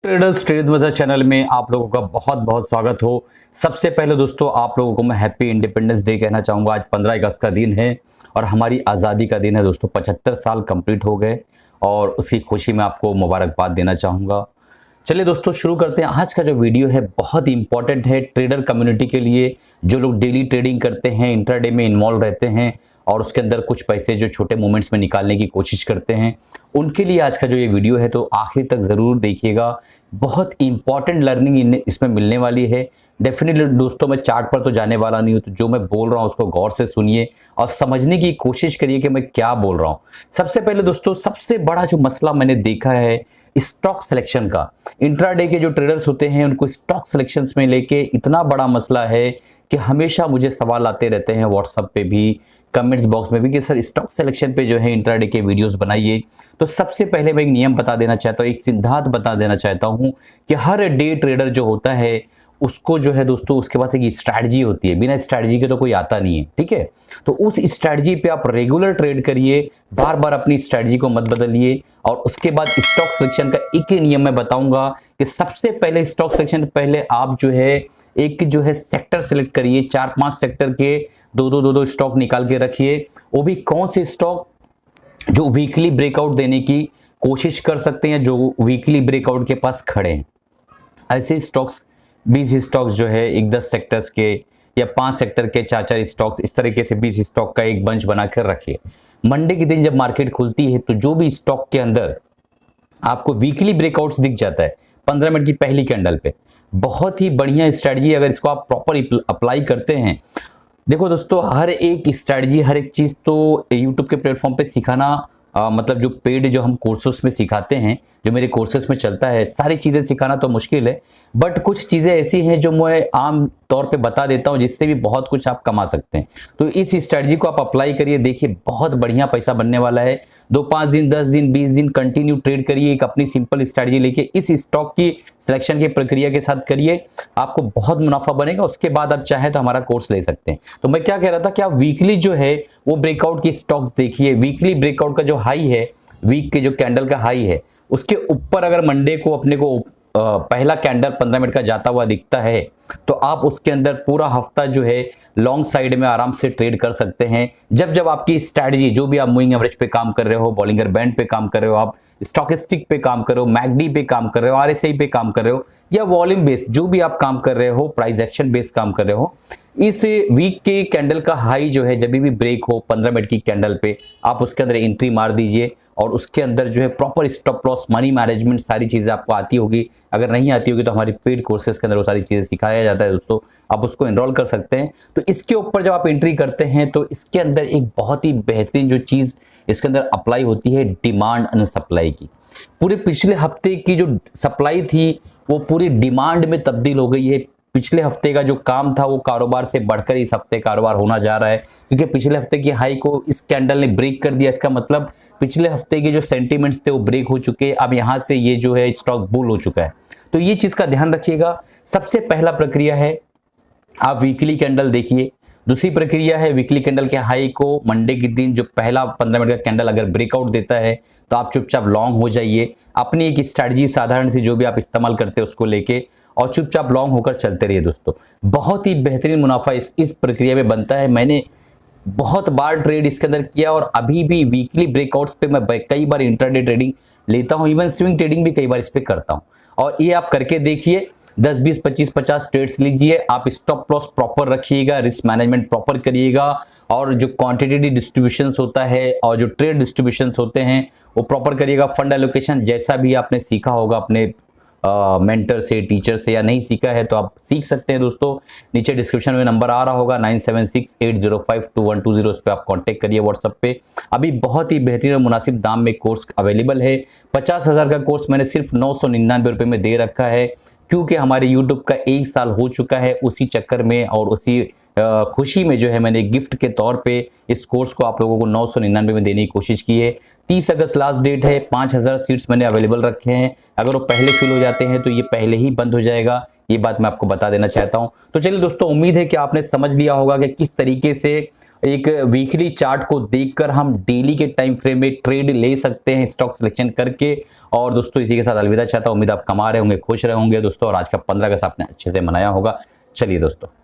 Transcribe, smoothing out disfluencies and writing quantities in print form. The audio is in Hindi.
ट्रेडर्स ट्रेड मजा चैनल में आप लोगों का बहुत बहुत स्वागत हो। सबसे पहले दोस्तों आप लोगों को मैं हैप्पी इंडिपेंडेंस डे कहना चाहूँगा। आज 15 अगस्त का दिन है और हमारी आज़ादी का दिन है दोस्तों। 75 साल कंप्लीट हो गए और उसकी खुशी में आपको मुबारकबाद देना चाहूँगा। चलिए दोस्तों शुरू करते हैं। आज का जो वीडियो है बहुत ही इंपॉर्टेंट है ट्रेडर कम्युनिटी के लिए, जो लोग डेली ट्रेडिंग करते हैं, इंट्राडे में इन्वॉल्व रहते हैं और उसके अंदर कुछ पैसे जो छोटे मोमेंट्स में निकालने की कोशिश करते हैं, उनके लिए आज का जो ये वीडियो है तो आखिर तक ज़रूर देखिएगा। बहुत इंपॉर्टेंट लर्निंग इसमें मिलने वाली है। डेफिनेटली दोस्तों मैं चार्ट पर तो जाने वाला नहीं हूँ, तो जो मैं बोल रहा हूँ उसको गौर से सुनिए और समझने की कोशिश करिए कि मैं क्या बोल रहा हूँ। सबसे पहले दोस्तों सबसे बड़ा जो मसला मैंने देखा है स्टॉक सिलेक्शन का, इंट्राडे के जो ट्रेडर्स होते हैं उनको स्टॉक सिलेक्शंस में लेके इतना बड़ा मसला है कि हमेशा मुझे सवाल आते रहते हैं व्हाट्सएप पे भी, कमेंट्स बॉक्स में भी कि सर स्टॉक सिलेक्शन पे जो है इंट्राडे के वीडियोस बनाइए। तो सबसे पहले मैं एक नियम बता देना चाहता हूँ, एक सिद्धांत बता देना चाहता हूँ कि हर डे ट्रेडर जो होता है उसको जो है दोस्तों उसके पास एक स्ट्रैटेजी होती है। बिना स्ट्रैटेजी के तो कोई आता नहीं है, ठीक है। तो उस स्ट्रैटेजी पे आप रेगुलर ट्रेड करिए, बार बार अपनी स्ट्रैटेजी को मत बदलिए। और उसके बाद स्टॉक सिलेक्शन का एक ही नियम मैं बताऊंगा कि सबसे पहले स्टॉक सिलेक्शन पहले आप जो है एक जो है सेक्टर सिलेक्ट करिए। 4-5 सेक्टर के दो स्टॉक निकाल के रखिए। वो भी कौन से स्टॉक जो वीकली ब्रेकआउट देने की कोशिश कर सकते हैं, जो वीकली ब्रेकआउट के पास खड़े हैं। ऐसे स्टॉक्स 20 स्टॉक्स जो है एक 10 सेक्टर्स के या 5 सेक्टर के 4-4 स्टॉक्स, इस तरीके से 20 स्टॉक का एक बंच बनाकर रखिए। मंडे के दिन जब मार्केट खुलती है तो जो भी स्टॉक के अंदर आपको वीकली ब्रेकआउट्स दिख जाता है 15 मिनट की पहली कैंडल पे, बहुत ही बढ़िया स्ट्रैटेजी। अगर इसको आप प्रॉपर अप्लाई करते हैं, देखो दोस्तों हर एक स्ट्रैटेजी, हर एक चीज़ तो यूट्यूब के प्लेटफॉर्म पे सिखाना मतलब जो पेड जो हम कोर्सेस में सिखाते हैं, जो मेरे कोर्सेस में चलता है, सारी चीज़ें सिखाना तो मुश्किल है, बट कुछ चीज़ें ऐसी हैं जो मैं आम तौर पे बता देता हूं जिससे भी बहुत कुछ आप कमा सकते हैं। तो इस स्ट्रैटेजी को आप अप्लाई करिए, देखिए बहुत बढ़िया पैसा बनने वाला है। 2-5 दिन, 10 दिन, 20 दिन कंटिन्यू ट्रेड करिए, एक अपनी सिंपल स्ट्रैटेजी लेके इस स्टॉक की सिलेक्शन की प्रक्रिया के साथ करिए, आपको बहुत मुनाफा बनेगा। उसके बाद आप चाहें तो हमारा कोर्स ले सकते हैं। तो मैं क्या कह रहा था कि आप वीकली जो है वो ब्रेकआउट की स्टॉक्स देखिए। वीकली ब्रेकआउट का जो हाई है, वीक के जो कैंडल का हाई है, उसके ऊपर अगर मंडे को अपने को पहला कैंडल 15 मिनट का जाता हुआ दिखता है तो आप उसके अंदर पूरा हफ्ता जो है लॉन्ग साइड में आराम से ट्रेड कर सकते हैं। जब जब आपकी स्ट्रैटेजी, जो भी आप मूविंग एवरेज पे काम कर रहे हो, बॉलिंगर बैंड पे काम कर रहे हो, आप स्टॉकेस्टिक पे काम कर रहे हो, मैकडी पे काम कर रहे हो, आरएसआई पे काम कर रहे हो, या वॉल्यूम बेस जो भी आप काम कर रहे हो, प्राइस एक्शन बेस काम कर रहे हो, इस वीक के कैंडल का हाई जो है जब भी ब्रेक हो 15 मिनट की कैंडल पे, आप उसके अंदर एंट्री मार दीजिए। और उसके अंदर जो है proper stop loss, money management, सारी चीज़ें आपको आती होगी। अगर नहीं आती होगी तो हमारी पेड कोर्सेज के अंदर वो सारी चीज़ें सिखाया जाता है दोस्तों, आप उसको एनरोल कर सकते हैं। तो इसके ऊपर जब आप एंट्री करते हैं तो इसके अंदर एक बहुत ही बेहतरीन जो चीज़ इसके अंदर अप्लाई होती है, डिमांड एंड सप्लाई की। पूरे पिछले हफ्ते की जो सप्लाई थी वो पूरी डिमांड में तब्दील हो गई है। पिछले हफ्ते का जो काम था वो कारोबार से बढ़कर इस हफ्ते कारोबार होना जा रहा है, क्योंकि पिछले हफ्ते की हाई को इस कैंडल ने ब्रेक कर दिया। इसका मतलब पिछले हफ्ते के जो सेंटीमेंट्स थे वो ब्रेक हो चुके हैं। अब यहाँ से ये जो है स्टॉक बुल हो चुका है। तो ये चीज़ का ध्यान रखिएगा। सबसे पहला प्रक्रिया है आप वीकली कैंडल देखिए। दूसरी प्रक्रिया है वीकली कैंडल के हाई को मंडे के दिन जो पहला 15 मिनट का कैंडल अगर ब्रेकआउट देता है तो आप चुपचाप लॉन्ग हो जाइए। अपनी एक स्ट्रैटेजी साधारण सी जो भी आप इस्तेमाल करते हैं उसको लेके और चुपचाप लॉन्ग होकर चलते रहिए दोस्तों। बहुत ही बेहतरीन मुनाफा इस प्रक्रिया में बनता है। मैंने बहुत बार ट्रेड इसके अंदर किया और अभी भी वीकली ब्रेकआउट्स पे मैं कई बार इंट्राडे ट्रेडिंग लेता हूं, इवन स्विंग ट्रेडिंग भी कई बार इस पे करता हूं। और ये आप करके देखिए, 10, 20, 25, 50 ट्रेड्स लीजिए। आप स्टॉप लॉस प्रॉपर रखिएगा, रिस्क मैनेजमेंट प्रॉपर करिएगा, और जो क्वांटिटी डिस्ट्रीब्यूशन होता है और जो ट्रेड डिस्ट्रीब्यूशन होते हैं वो प्रॉपर करिएगा। फंड एलोकेशन जैसा भी आपने सीखा होगा अपने मेंटर से, टीचर से, या नहीं सीखा है तो आप सीख सकते हैं दोस्तों। नीचे डिस्क्रिप्शन में नंबर आ रहा होगा 9768052120, उस पर आप कांटेक्ट करिए व्हाट्सएप पे। अभी बहुत ही बेहतरीन और मुनासिब दाम में कोर्स अवेलेबल है। 50,000 का कोर्स मैंने सिर्फ 999 रुपये में दे रखा है, क्योंकि हमारे यूट्यूब का 1 साल हो चुका है। उसी चक्कर में और उसी खुशी में जो है मैंने गिफ्ट के तौर पे इस कोर्स को आप लोगों को 999 में देने की कोशिश की है। 30 अगस्त लास्ट डेट है। 5000 सीट्स मैंने अवेलेबल रखे हैं। अगर वो पहले फिल हो जाते हैं तो ये पहले ही बंद हो जाएगा, ये बात मैं आपको बता देना चाहता हूं। तो चलिए दोस्तों, उम्मीद है कि आपने समझ लिया होगा कि किस तरीके से एक वीकली चार्ट को देखकर हम डेली के टाइम फ्रेम में ट्रेड ले सकते हैं स्टॉक सिलेक्शन करके। और दोस्तों इसी के साथ अलविदा चाहता हूं। उम्मीद आप कमा रहे होंगे, खुश रहे होंगे दोस्तों, और आज का 15 अगस्त आपने अच्छे से मनाया होगा। चलिए दोस्तों।